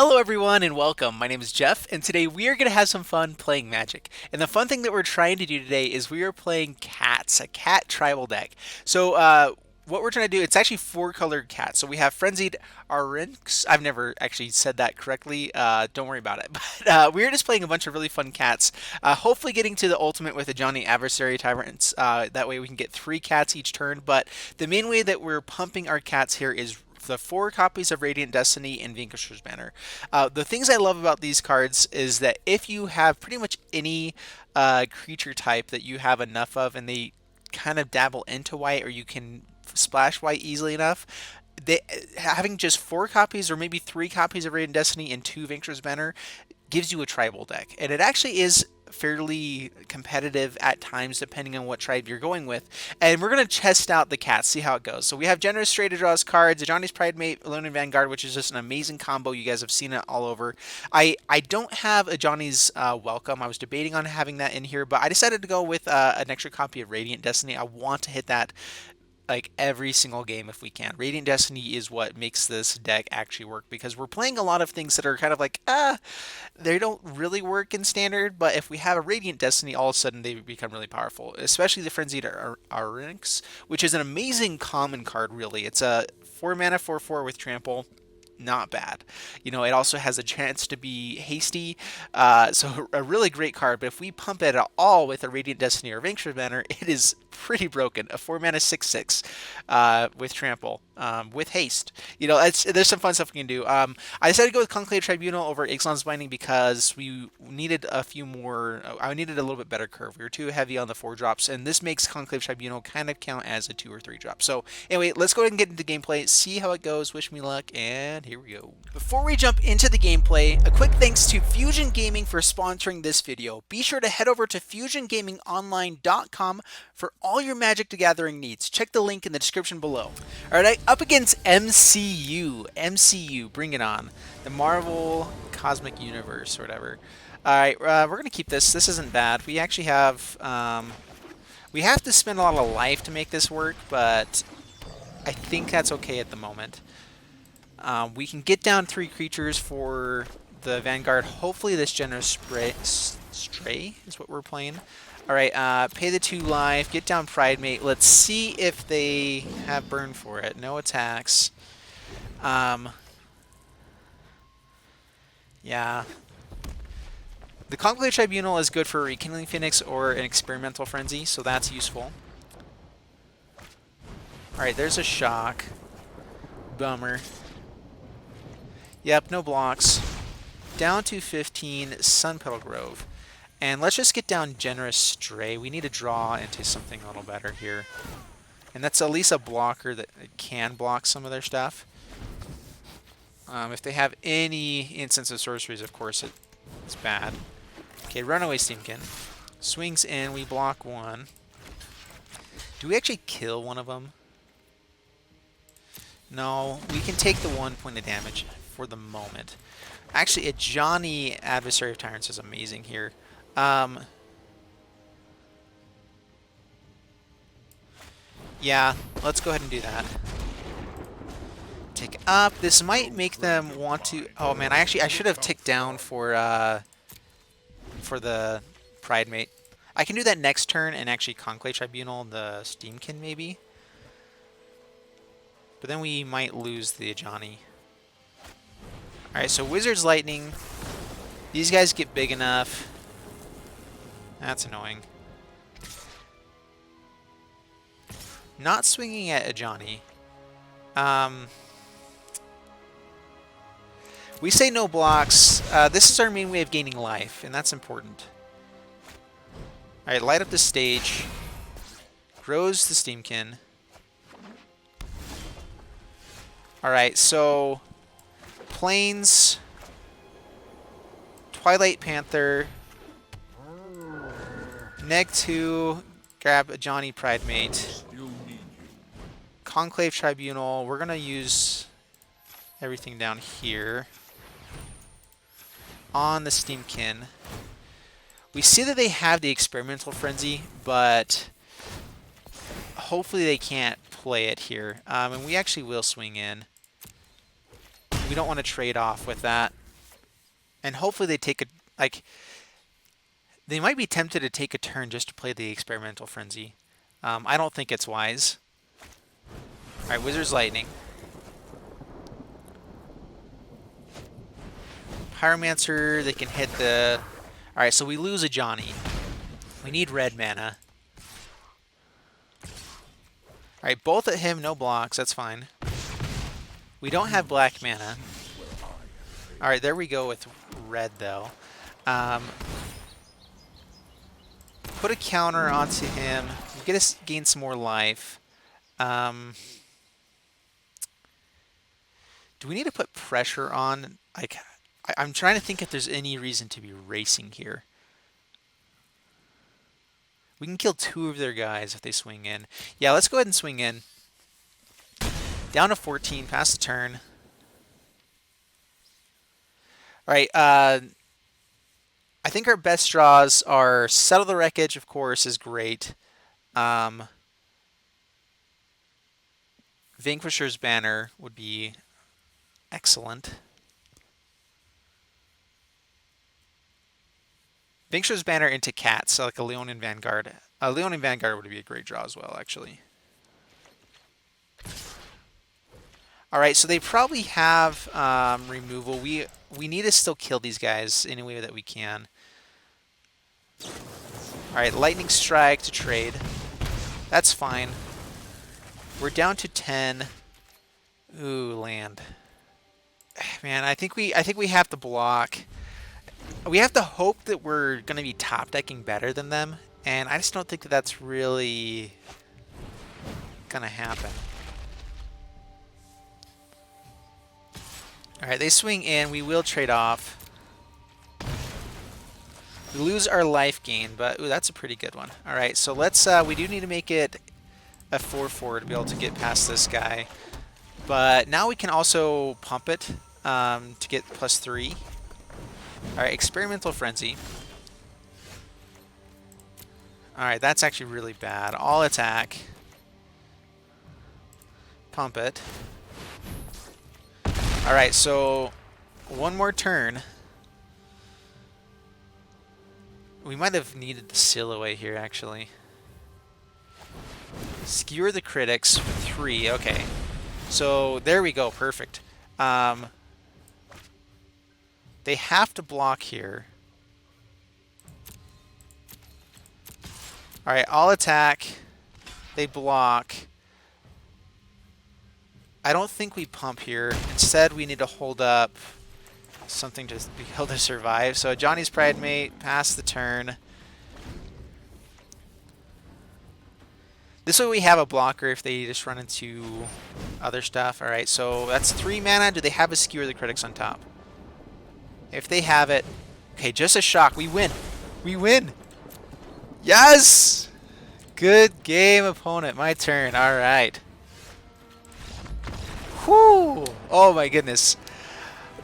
Hello everyone and welcome. My name is Jeff and today we are going to have some fun playing Magic. And the fun thing that we're trying to do today is we are playing cats, a cat tribal deck. What we're trying to do, it's actually four colored cats. So we have Frenzied Arinx. I've never actually said that correctly. Don't worry about it. But we're just playing a bunch of really fun cats. Hopefully getting to the ultimate with the Johnny Adversary Tyrants. That way we can get three cats each turn. But the main way that we're pumping our cats here is the four copies of Radiant Destiny and Vanquisher's Banner. The things I love about these cards is that if you have pretty much any creature type that you have enough of and they kind of dabble into white or you can splash white easily enough, having just four copies or maybe three copies of Radiant Destiny and two Vanquisher's Banner gives you a tribal deck. And it actually is fairly competitive at times depending on what tribe you're going with. And we're going to test out the cats, see how it goes. So we have Generous Stray to draw us cards, Johnny's Pridemate, Lone and Vanguard, which is just an amazing combo. You guys have seen it all over. I don't have a Johnny's Welcome. I was debating on having that in here, but I decided to go with an extra copy of Radiant Destiny. I want to hit that like every single game if we can. Radiant Destiny is what makes this deck actually work because we're playing a lot of things that are kind of like, they don't really work in standard, but if we have a Radiant Destiny, all of a sudden they become really powerful, especially the Frenzied Arinx, which is an amazing common card, really. It's a 4 mana 4/4 with trample. Not bad. You know, it also has a chance to be hasty, so a really great card. But if we pump it at all with a Radiant Destiny or Vanquisher's Banner, it is pretty broken. A 4 mana 6/6 with trample, with haste. You know, there's some fun stuff we can do. I decided to go with Conclave Tribunal over Ixalan's Binding because we needed a few more. I needed a little bit better curve. We were too heavy on the 4 drops, and this makes Conclave Tribunal kind of count as a 2 or 3 drop. So anyway, let's go ahead and get into gameplay, see how it goes. Wish me luck, and here we go. Before we jump into the gameplay, a quick thanks to Fusion Gaming for sponsoring this video. Be sure to head over to fusiongamingonline.com for all your Magic the Gathering needs. Check the link in the description below. Alright, up against MCU. MCU, bring it on. The Marvel Cosmic Universe or whatever. Alright, we're going to keep this. This isn't bad. We actually have... we have to spend a lot of life to make this work, but I think that's okay at the moment. We can get down 3 creatures for the Vanguard. Hopefully this Generous Stray is what we're playing. Alright, pay the 2 life, get down Pridemate. Let's see if they have burn for it. No attacks. Yeah. The Conclave Tribunal is good for Rekindling Phoenix or an Experimental Frenzy, so that's useful. Alright, there's a shock. Bummer. Yep, no blocks. Down to 15, Sun Petal Grove. And let's just get down Generous Stray. We need to draw into something a little better here. And that's at least a blocker that can block some of their stuff. If they have any Instants of Sorceries, of course, it's bad. Okay, Runaway Steamkin. Swings in, we block 1. Do we actually kill one of them? No, we can take the 1 point of damage for the moment. Actually, a Johnny Adversary of Tyrants is amazing here. Yeah, let's go ahead and do that. Tick up. This might make them want to... Oh man, I should have ticked down for the Pridemate. I can do that next turn and actually Conclave Tribunal the Steamkin maybe. But then we might lose the Johnny. Alright, so Wizard's Lightning. These guys get big enough. That's annoying. Not swinging at a Johnny. We say no blocks. This is our main way of gaining life, and that's important. Alright, light up the stage. Grows the Steamkin. Alright, so... Plains... Twilight Panther... Neg 2, grab a Johnny Pridemate. Conclave Tribunal, we're going to use everything down here. On the Steamkin. We see that they have the Experimental Frenzy, but hopefully they can't play it here. And we actually will swing in. We don't want to trade off with that. And hopefully they take a, like, they might be tempted to take a turn just to play the Experimental Frenzy. I don't think it's wise. Alright, Wizard's Lightning. Pyromancer, they can hit the... Alright, so we lose a Johnny. We need red mana. Alright, both at him, no blocks, that's fine. We don't have black mana. Alright, there we go with red, though. Put a counter onto him. Get us gain some more life. Do we need to put pressure on? Like, I'm trying to think if there's any reason to be racing here. We can kill 2 of their guys if they swing in. Yeah, let's go ahead and swing in. Down to 14, pass the turn. Alright, I think our best draws are Settle the Wreckage, of course, is great. Vanquisher's Banner would be excellent. Vanquisher's Banner into Cats, so like a Leonin Vanguard. A Leonin Vanguard would be a great draw as well, actually. Alright, so they probably have removal. We need to still kill these guys any way that we can. Alright, Lightning Strike to trade. That's fine. We're down to 10. Ooh, land. Man, I think we have to block. We have to hope that we're going to be top decking better than them, and I just don't think that that's really going to happen. Alright, they swing in. We will trade off. We lose our life gain, but ooh, that's a pretty good one. Alright, so let's, we do need to make it a 4/4 to be able to get past this guy. But now we can also pump it to get +3. Alright, Experimental Frenzy. Alright, that's actually really bad. All attack. Pump it. Alright, so one more turn. We might have needed the seal away here, actually. Skewer the critics for 3. Okay. So there we go. Perfect. They have to block here. Alright, all attack. They block. I don't think we pump here. Instead, we need to hold up something to be able to survive. So Johnny's Pride Mate, pass the turn. This way we have a blocker if they just run into other stuff. Alright, so that's 3 mana. Do they have a Skewer the Critics on top? If they have it... Okay, just a shock. We win. We win! Yes! Good game, opponent. My turn. Alright. Whew! Oh my goodness.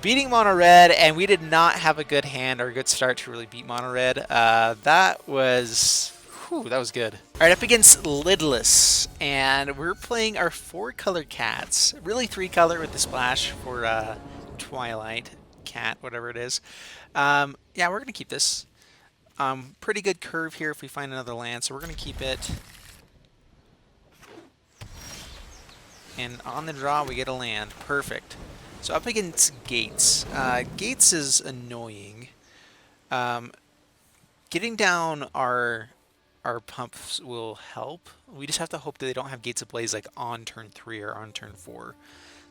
Beating mono red, and we did not have a good hand or a good start to really beat mono red. That was good. All right, up against Lidless, and we're playing our 4-color cats. Really 3-color with the splash for Twilight cat, whatever it is. Yeah, we're gonna keep this. Pretty good curve here if we find another land, so we're gonna keep it. And on the draw, we get a land. Perfect. So up against Gates. Gates is annoying. Getting down our pumps will help. We just have to hope that they don't have Gates Ablaze like on turn 3 or on turn 4.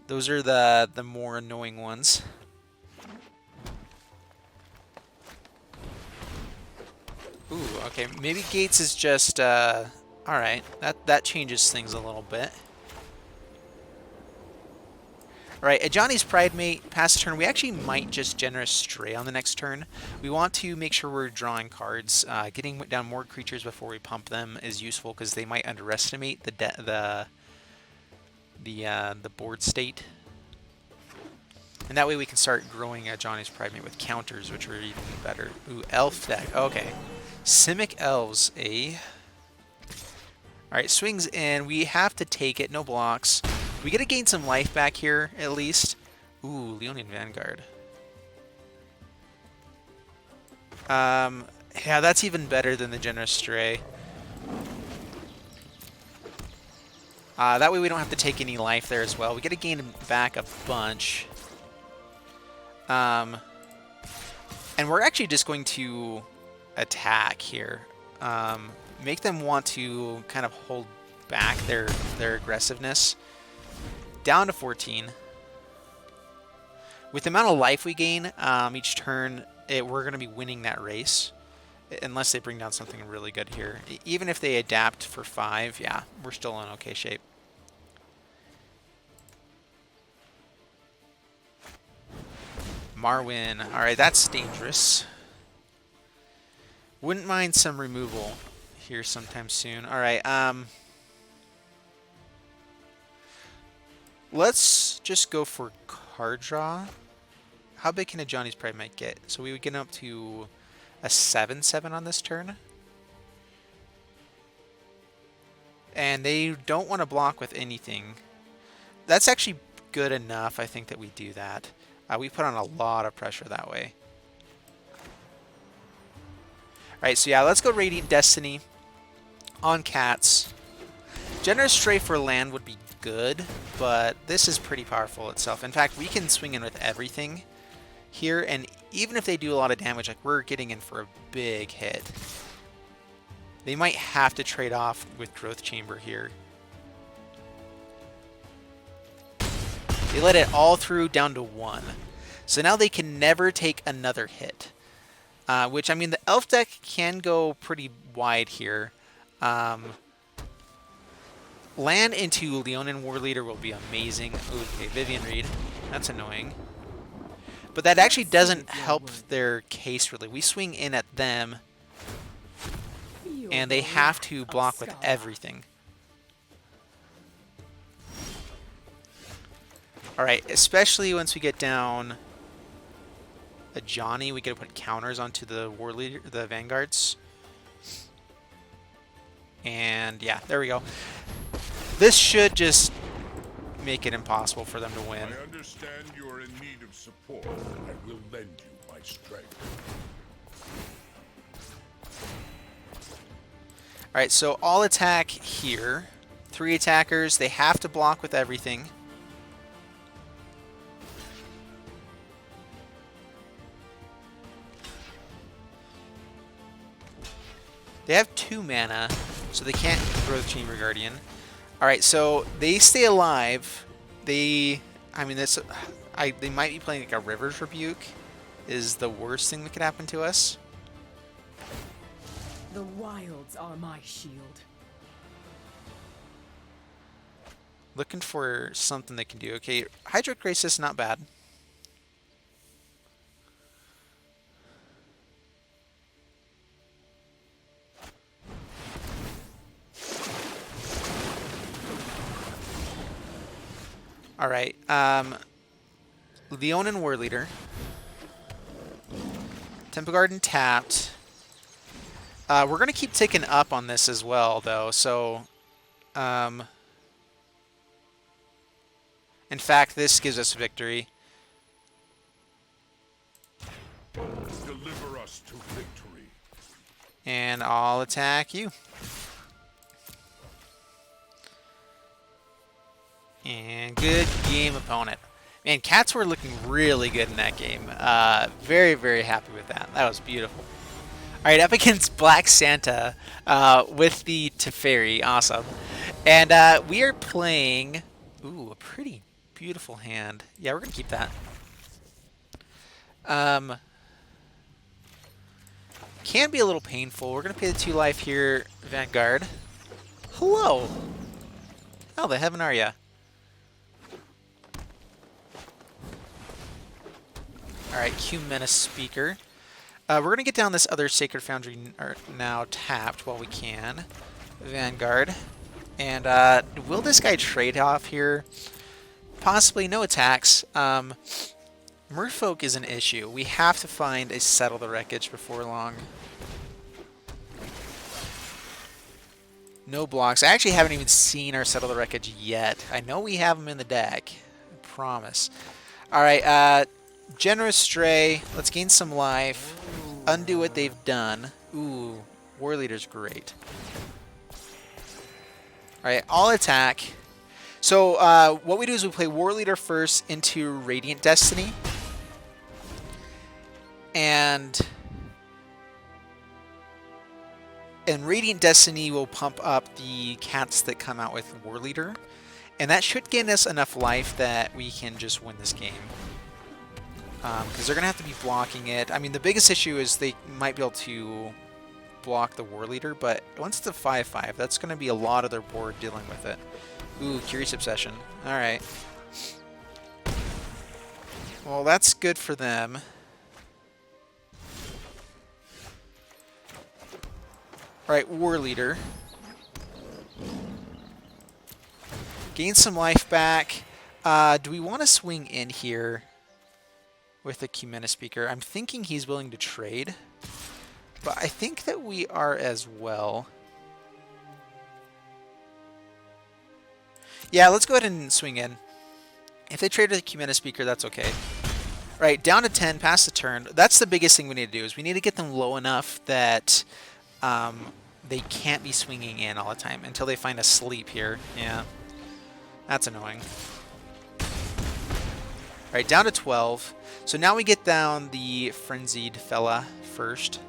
Those are the more annoying ones. Ooh, okay. Maybe Gates is just... Alright, that changes things a little bit. Alright, at Johnny's Pride Mate, pass the turn. We actually might just Generous Stray on the next turn. We want to make sure we're drawing cards. Getting down more creatures before we pump them is useful because they might underestimate the board state. And that way we can start growing a Johnny's Pride Mate with counters, which are even better. Ooh, Elf deck. Okay. Simic Elves, eh? Alright, swings in. We have to take it. No blocks. We get to gain some life back here, at least. Ooh, Leonin Vanguard. Yeah, that's even better than the Generous Stray. That way we don't have to take any life there as well. We get to gain back a bunch. And we're actually just going to attack here. Make them want to kind of hold back their aggressiveness. Down to 14. With the amount of life we gain each turn, we're going to be winning that race. Unless they bring down something really good here. Even if they adapt for 5, yeah, we're still in okay shape. Marwyn. Alright, that's dangerous. Wouldn't mind some removal here sometime soon. Alright, let's just go for card draw. How big can a Johnny's Pride might get? So we would get up to a 7/7 on this turn. And they don't want to block with anything. That's actually good enough, I think, that we do that. We put on a lot of pressure that way. Alright, so yeah, let's go Radiant Destiny on cats. Generous Stray for land would be good, but this is pretty powerful itself. In fact, we can swing in with everything here, and even if they do a lot of damage, like, we're getting in for a big hit. They might have to trade off with Growth Chamber here. They let it all through down to 1. So now they can never take another hit. Which, I mean, the Elf deck can go pretty wide here. Land into Leonin War Leader will be amazing. Ooh, okay, Vivian Reed. That's annoying. But that actually doesn't help their case, really. We swing in at them, and they have to block with everything. Alright, especially once we get down a Johnny, we get to put counters onto the War Leader, the Vanguards. And yeah, there we go. This should just make it impossible for them to win. I understand you are in need of support. I will lend you my strength. Alright, so all attack here. 3 attackers, they have to block with everything. They have 2 mana, so they can't Growth Chamber Guardian. Alright, so they stay alive. They might be playing like a River's Rebuke is the worst thing that could happen to us. The wilds are my shield. Looking for something they can do. Okay, Hydro Crisis, not bad. Alright, Leonin War Leader. Temple Garden tapped. We're going to keep ticking up on this as well, though, so... in fact, this gives us victory. Deliver us to victory. And I'll attack you. And good game, opponent. Man, cats were looking really good in that game. Very, very happy with that. That was beautiful. Alright, up against Black Santa with the Teferi. Awesome. And we are playing... Ooh, a pretty beautiful hand. Yeah, we're going to keep that. Can be a little painful. We're going to pay the 2 life here, Vanguard. Hello! How the heaven are ya? Alright, Q Menace Speaker. We're going to get down this other Sacred Foundry now tapped while we can. Vanguard. And will this guy trade off here? Possibly. No attacks. Merfolk is an issue. We have to find a Settle the Wreckage before long. No blocks. I actually haven't even seen our Settle the Wreckage yet. I know we have them in the deck. I promise. Alright, Generous Stray. Let's gain some life. undo what they've done. Ooh, War Leader's great. Alright, I'll attack. So what we do is we play War Leader first into Radiant Destiny. And Radiant Destiny will pump up the cats that come out with War Leader. And that should gain us enough life that we can just win this game. Because they're going to have to be blocking it. I mean, the biggest issue is they might be able to block the War Leader, but once it's a 5-5, that's going to be a lot of their board dealing with it. Ooh, Curious Obsession. Alright. Well, that's good for them. Alright, War Leader. Gain some life back. Do we want to swing in here with the Cumena Speaker? I'm thinking he's willing to trade, but I think that we are as well. Yeah, let's go ahead and swing in. If they trade with the Cumena Speaker, that's okay. Right, down to 10, pass the turn. That's the biggest thing we need to do, is we need to get them low enough that they can't be swinging in all the time until they find a sleep here. Yeah, that's annoying. Alright, down to 12. So now we get down the Frenzied fella first.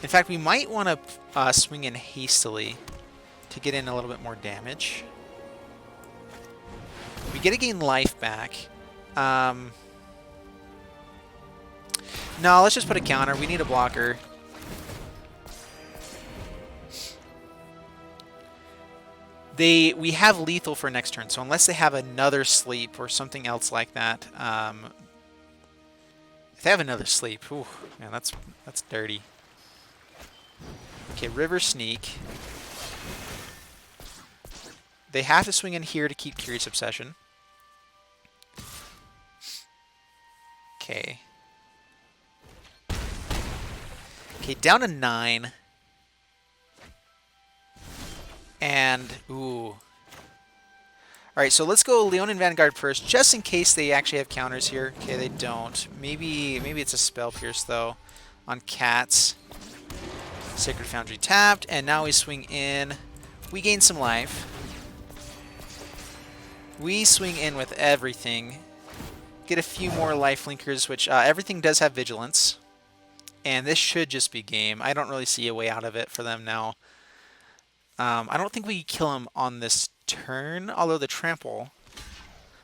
In fact, we might want to swing in hastily to get in a little bit more damage. We get to gain life back. No, let's just put a counter. We need a blocker. We have lethal for next turn, so unless they have another sleep or something else like that, if they have another sleep, ooh, man, that's dirty. Okay, River Sneak. They have to swing in here to keep Curious Obsession. Okay. Okay, down to 9. And, ooh. Alright, so let's go Leonin Vanguard first, just in case they actually have counters here. Okay, they don't. Maybe it's a Spell Pierce, though, on cats. Sacred Foundry tapped, and now we swing in. We gain some life. We swing in with everything. Get a few more life linkers, which everything does have vigilance. And this should just be game. I don't really see a way out of it for them now. I don't think we kill him on this turn, although the trample.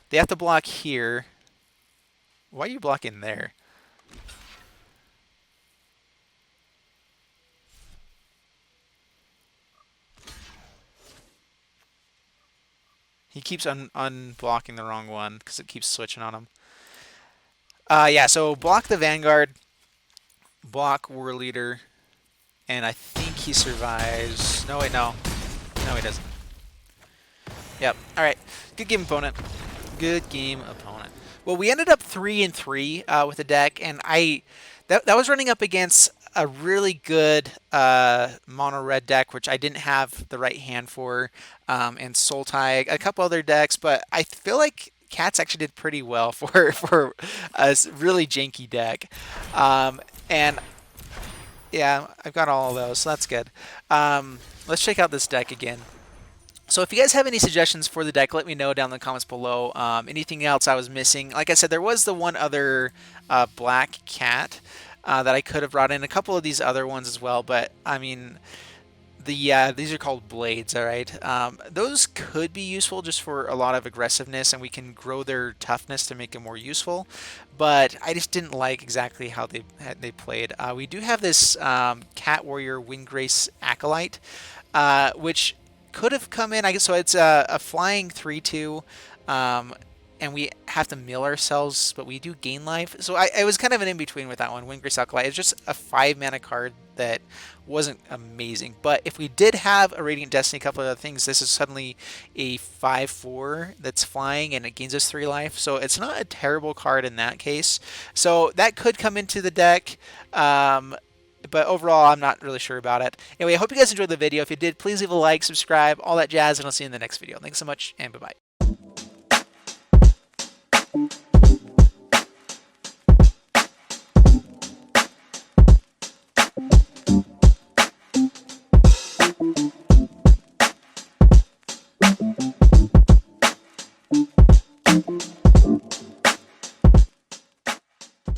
They have to block here. Why are you blocking there? He keeps unblocking the wrong one because it keeps switching on him. Yeah, so block the Vanguard, block War Leader, and I think he survives. No, wait, no. No, he doesn't. Yep. All right. Good game, opponent. Good game, opponent. Well, we ended up 3-3 with the deck, and that was running up against a really good mono red deck, which I didn't have the right hand for, and Sultai, a couple other decks, but I feel like Cats actually did pretty well for a really janky deck. And yeah, I've got all of those, so that's good. Let's check out this deck again. So if you guys have any suggestions for the deck, let me know down in the comments below. Anything else I was missing? Like I said, there was the one other black cat that I could have brought in. A couple of these other ones as well, but I mean, these are called blades, all right? Those could be useful just for a lot of aggressiveness, and we can grow their toughness to make them more useful. But I just didn't like exactly how they played. We do have this Cat Warrior Windgrace Acolyte, which could have come in. I guess so. It's a flying 3/2. And we have to mill ourselves, but we do gain life. So I was kind of an in-between with that one. Windgrace Acolyte is just a 5-mana card that wasn't amazing. But if we did have a Radiant Destiny, a couple of other things, this is suddenly a 5/4 that's flying, and it gains us 3 life. So it's not a terrible card in that case. So that could come into the deck. But overall, I'm not really sure about it. Anyway, I hope you guys enjoyed the video. If you did, please leave a like, subscribe, all that jazz, and I'll see you in the next video. Thanks so much, and bye-bye.